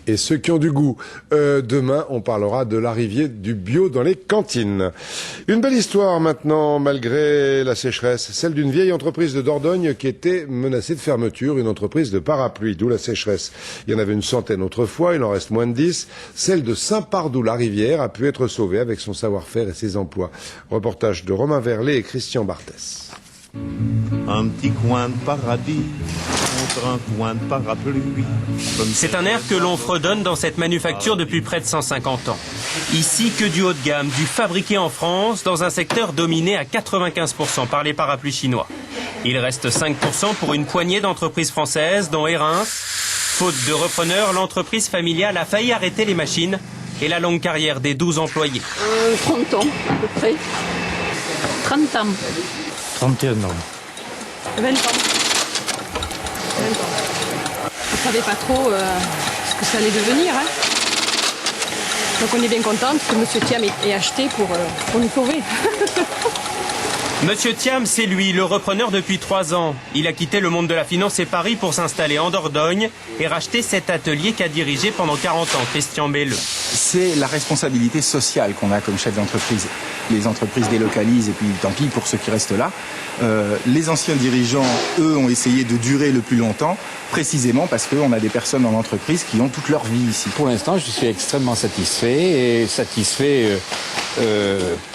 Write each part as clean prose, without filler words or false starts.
Et ceux qui ont du goût. Demain, on parlera de l'arrivée du bio dans les cantines. Une belle histoire maintenant, malgré la sécheresse. Celle d'une vieille entreprise de Dordogne qui était menacée de fermeture, une entreprise de parapluies, d'où la sécheresse. Il y en avait une centaine autrefois, il en reste moins de 10. Celle de Saint-Pardoux-la-Rivière a pu être sauvée avec son savoir-faire et ses emplois. Reportage de Romain Verlet et Christian Barthès. Un petit coin de paradis contre un coin de parapluie. C'est un air que l'on fredonne dans cette manufacture depuis près de 150 ans. Ici, que du haut de gamme, du fabriqué en France, dans un secteur dominé à 95% par les parapluies chinois. Il reste 5% pour une poignée d'entreprises françaises, dont Herins. Faute de repreneurs, l'entreprise familiale a failli arrêter les machines et la longue carrière des 12 employés. 30 ans, à peu près. 30 ans. 31 ans. 20 ans. 20 ans. Je ne savais pas trop ce que ça allait devenir. Hein. Donc on est bien content que M. Thiam ait acheté pour nous sauver. Monsieur Thiam, c'est lui, le repreneur depuis 3 ans. Il a quitté le monde de la finance et Paris pour s'installer en Dordogne et racheter cet atelier qu'a dirigé pendant 40 ans Christian Belleux. C'est la responsabilité sociale qu'on a comme chef d'entreprise. Les entreprises délocalisent et puis tant pis pour ceux qui restent là. Les anciens dirigeants, eux, ont essayé de durer le plus longtemps, précisément parce qu'on a des personnes dans l'entreprise qui ont toute leur vie ici. Pour l'instant, je suis extrêmement satisfait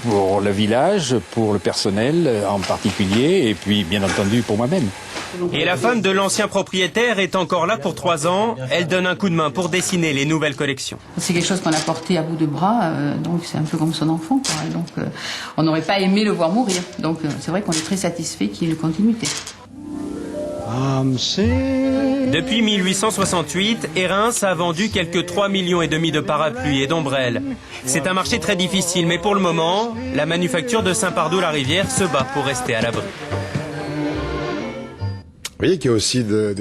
pour le village, pour le personnel en particulier, et puis bien entendu pour moi-même. Et la femme de l'ancien propriétaire est encore là pour 3 ans. Elle donne un coup de main pour dessiner les nouvelles collections. C'est quelque chose qu'on a porté à bout de bras, donc c'est un peu comme son enfant, quoi. Donc on n'aurait pas aimé le voir mourir. Donc c'est vrai qu'on est très satisfait qu'il y ait une continuité. Depuis 1868, Herins a vendu quelques 3,5 millions de parapluies et d'ombrelles. C'est un marché très difficile, mais pour le moment, la manufacture de Saint-Pardoux-la-Rivière se bat pour rester à l'abri. Vous voyez qu'il y a aussi